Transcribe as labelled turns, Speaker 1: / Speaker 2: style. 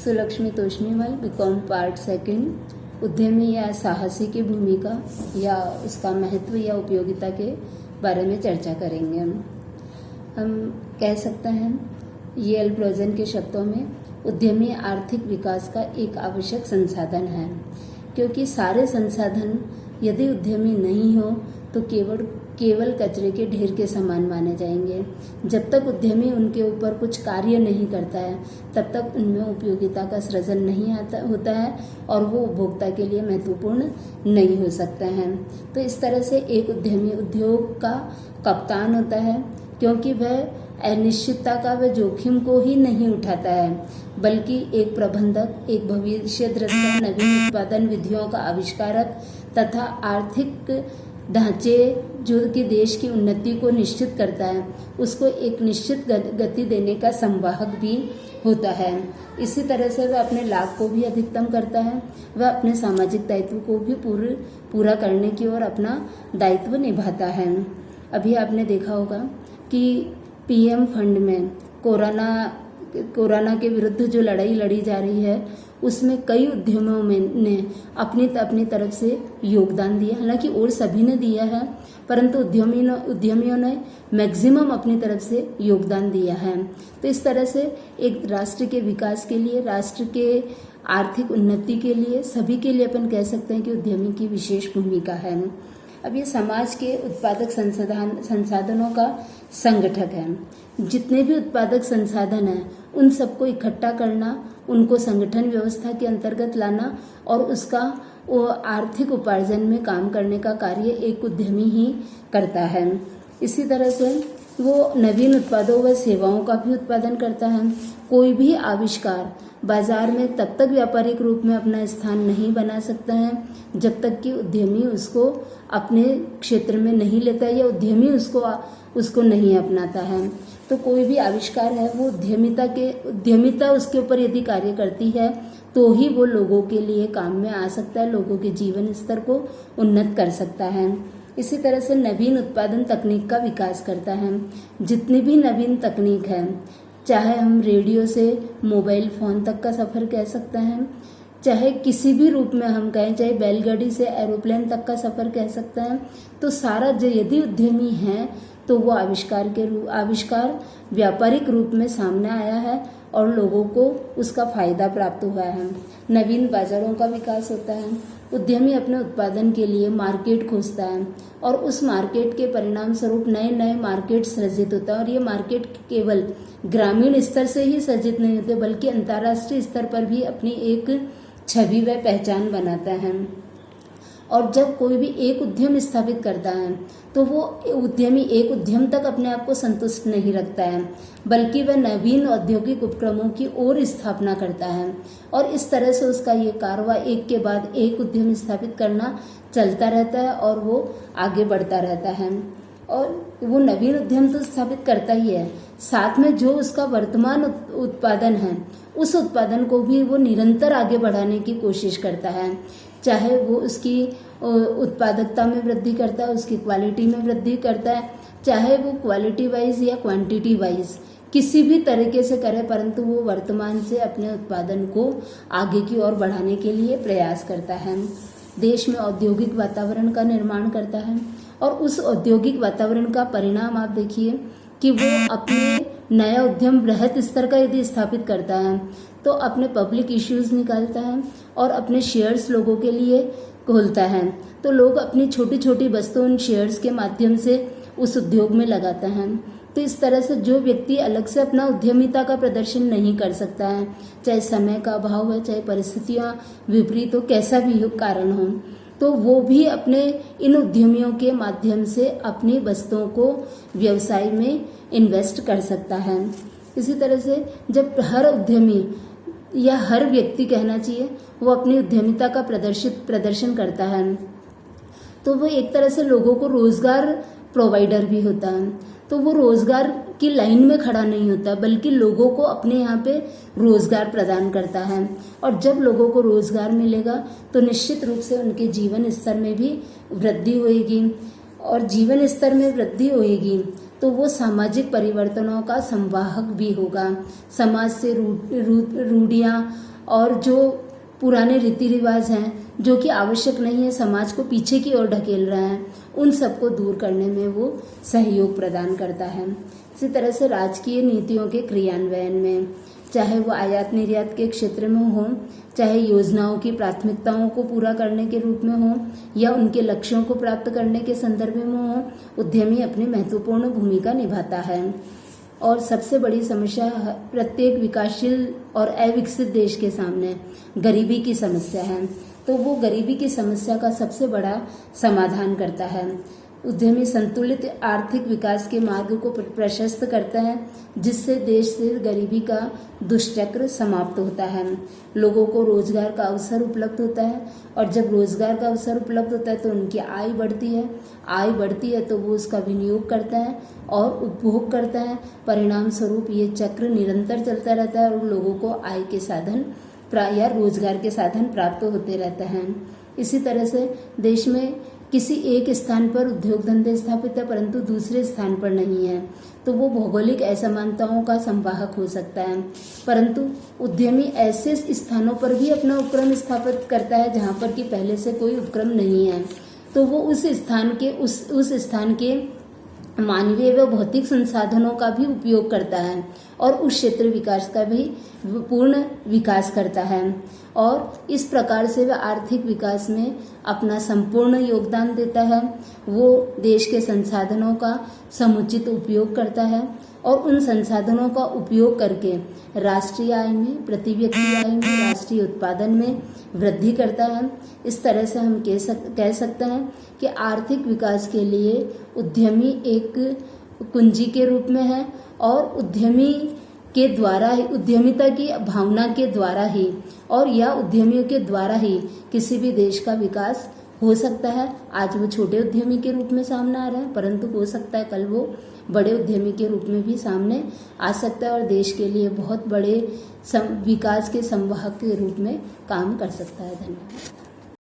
Speaker 1: Sulakshmi Toshniwal, BCom part second. उद्यमी या साहसी की भूमिका या उसका महत्व या उपयोगिता के बारे में चर्चा करेंगे। हम कह सकते हैं येल प्रोजन के शब्दों में, उद्यमी आर्थिक विकास का एक आवश्यक संसाधन है, क्योंकि सारे संसाधन यदि उद्यमी नहीं हो तो केवल कचरे के ढेर के समान माने जाएंगे। जब तक उद्यमी उनके ऊपर कुछ कार्य नहीं करता है तब तक उनमें उपयोगिता का सृजन नहीं होता है और वो उपभोक्ता के लिए महत्वपूर्ण नहीं हो सकते हैं। तो इस तरह से एक उद्यमी उद्योग का कप्तान होता है, क्योंकि वह अनिश्चितता का वह जोखिम को ही नहीं उठाता है, बल्कि एक प्रबंधक, एक भविष्य दृष्टा, नवीन उत्पादन विधियों का आविष्कारक तथा आर्थिक ढांचे जो कि देश की उन्नति को निश्चित करता है, उसको एक निश्चित गति देने का संवाहक भी होता है। इसी तरह से वह अपने लाभ को भी अधिकतम करता है, वह अपने सामाजिक दायित्व को भी पूरा करने की ओर अपना दायित्व निभाता है। अभी आपने देखा होगा कि पीएम फंड में कोरोना के विरुद्ध जो लड़ाई लड़ी जा रही है, उसमें कई उद्यमियों ने अपनी तरफ से योगदान दिया। हालांकि और सभी ने दिया है, परंतु उद्यमियों ने मैक्सिमम अपनी तरफ से योगदान दिया है। तो इस तरह से एक राष्ट्र के विकास के लिए, राष्ट्र के आर्थिक उन्नति के लिए, सभी के लिए अपन कह सकते हैं कि उद्यमी की विशेष भूमिका है। अब ये समाज के उत्पादक संसाधनों का संगठक है। जितने भी उत्पादक संसाधन हैं उन सबको इकट्ठा करना, उनको संगठन व्यवस्था के अंतर्गत लाना और उसका वो आर्थिक उपार्जन में काम करने का कार्य एक उद्यमी ही करता है। इसी तरह से वो नवीन उत्पादों व सेवाओं का भी उत्पादन करता है। कोई भी आविष्कार बाजार में तब तक व्यापारिक रूप में अपना स्थान नहीं बना सकता है जब तक कि उद्यमी उसको अपने क्षेत्र में नहीं लेता है या उद्यमी उसको नहीं अपनाता है। तो कोई भी आविष्कार है वो उद्यमिता उसके ऊपर यदि कार्य करती है तो ही वो लोगों के लिए काम में आ सकता है, लोगों के जीवन स्तर को उन्नत कर सकता है। इसी तरह से नवीन उत्पादन तकनीक का विकास करता है। जितनी भी नवीन तकनीक है, चाहे हम रेडियो से मोबाइल फोन तक का सफर कह सकते हैं, चाहे किसी भी रूप में हम कहें, चाहे बैलगाड़ी से एरोप्लेन तक का सफर कह सकते हैं, तो सारा यदि उद्यमी है तो वो आविष्कार व्यापारिक रूप में सामने आया है और लोगों को उसका फायदा प्राप्त हुआ है। नवीन बाजारों का विकास होता है। उद्यमी अपने उत्पादन के लिए मार्केट खोजता है और उस मार्केट के परिणाम स्वरूप नए नए मार्केट सृजित होता है। और ये मार्केट केवल ग्रामीण स्तर से ही सृजित नहीं होते, बल्कि अंतर्राष्ट्रीय स्तर पर भी अपनी एक छवि व पहचान बनाता है। और जब कोई भी एक उद्यम स्थापित करता है तो वो उद्यमी एक उद्यम तक अपने आप को संतुष्ट नहीं रखता है, बल्कि वह नवीन औद्योगिक उपक्रमों की ओर स्थापना करता है। और इस तरह से उसका ये कारवा एक के बाद एक उद्यम स्थापित करना चलता रहता है और वो आगे बढ़ता रहता है। और वो नवीन उद्यम तो स्थापित करता ही है, साथ में जो उसका वर्तमान उत्पादन है उस उत्पादन को भी वो निरंतर आगे बढ़ाने की कोशिश करता है। चाहे वो उसकी उत्पादकता में वृद्धि करता है, उसकी क्वालिटी में वृद्धि करता है, चाहे वो क्वालिटी वाइज या क्वांटिटी वाइज किसी भी तरीके से करे, परंतु वो वर्तमान से अपने उत्पादन को आगे की ओर बढ़ाने के लिए प्रयास करता है। देश में औद्योगिक वातावरण का निर्माण करता है और उस औद्योगिक वातावरण का परिणाम आप देखिए कि वो अपने नया उद्यम बृहत स्तर का यदि स्थापित करता है तो अपने पब्लिक इश्यूज निकालता है और अपने शेयर्स लोगों के लिए खोलता है। तो लोग अपनी छोटी छोटी वस्तु उन शेयर्स के माध्यम से उस उद्योग में लगाते हैं। तो इस तरह से जो व्यक्ति अलग से अपना उद्यमिता का प्रदर्शन नहीं कर सकता है, चाहे समय का अभाव है, चाहे परिस्थितियां विपरीत हो, कैसा भी कारण हो, तो वो भी अपने इन उद्यमियों के माध्यम से अपनी वस्तुओं को व्यवसाय में इन्वेस्ट कर सकता है। इसी तरह से जब हर उद्यमी या हर व्यक्ति कहना चाहिए वो अपनी उद्यमिता का प्रदर्शन करता है तो वो एक तरह से लोगों को रोजगार प्रोवाइडर भी होता है। तो वो रोजगार की लाइन में खड़ा नहीं होता, बल्कि लोगों को अपने यहाँ पे रोजगार प्रदान करता है। और जब लोगों को रोजगार मिलेगा तो निश्चित रूप से उनके जीवन स्तर में भी वृद्धि होएगी, और जीवन स्तर में वृद्धि होएगी तो वो सामाजिक परिवर्तनों का संवाहक भी होगा। समाज से रूढ़ियाँ और जो पुराने रीति रिवाज हैं जो कि आवश्यक नहीं है, समाज को पीछे की ओर ढकेल रहे हैं, उन सबको दूर करने में वो सहयोग प्रदान करता है। इसी तरह से राजकीय नीतियों के क्रियान्वयन में, चाहे वो आयात निर्यात के क्षेत्र में हो, चाहे योजनाओं की प्राथमिकताओं को पूरा करने के रूप में हो, या उनके लक्ष्यों को प्राप्त करने के संदर्भ में हो, उद्यमी अपनी महत्वपूर्ण भूमिका निभाता है। और सबसे बड़ी समस्या प्रत्येक विकासशील और अविकसित देश के सामने गरीबी की समस्या है, तो वो गरीबी की समस्या का सबसे बड़ा समाधान करता है। उद्यमी संतुलित आर्थिक विकास के मार्ग को प्रशस्त करता है, जिससे देश से गरीबी का दुष्चक्र समाप्त होता है, लोगों को रोजगार का अवसर उपलब्ध होता है, और जब रोजगार का अवसर उपलब्ध होता है तो उनकी आय बढ़ती है तो वो उसका विनियोग करता है और उपभोग करता है। परिणाम स्वरूप ये चक्र निरंतर चलता रहता है और लोगों को आय के साधन या रोजगार के साधन प्राप्त होते रहते हैं। इसी तरह से देश में किसी एक स्थान पर उद्योग धंधे स्थापित है परंतु दूसरे स्थान पर नहीं है, तो वो भौगोलिक असमानताओं का संवाहक हो सकता है। परंतु उद्यमी ऐसे स्थानों पर भी अपना उपक्रम स्थापित करता है जहाँ पर कि पहले से कोई उपक्रम नहीं है, तो वो उस स्थान के मानवीय व भौतिक संसाधनों का भी उपयोग करता है और उस क्षेत्र विकास का भी पूर्ण विकास करता है, और इस प्रकार से वह आर्थिक विकास में अपना संपूर्ण योगदान देता है। वो देश के संसाधनों का समुचित उपयोग करता है और उन संसाधनों का उपयोग करके राष्ट्रीय आय में, प्रति व्यक्ति आय में, राष्ट्रीय उत्पादन में वृद्धि करता है। इस तरह से हम कह सकते हैं कि आर्थिक विकास के लिए उद्यमी एक कुंजी के रूप में है, और उद्यमी के द्वारा ही, उद्यमिता की भावना के द्वारा ही और या उद्यमियों के द्वारा ही किसी भी देश का विकास हो सकता है। आज वो छोटे उद्यमी के रूप में सामने आ रहा है, परंतु हो सकता है कल वो बड़े उद्यमी के रूप में भी सामने आ सकता है और देश के लिए बहुत बड़े विकास के संवाहक के रूप में काम कर सकता है। धन्यवाद।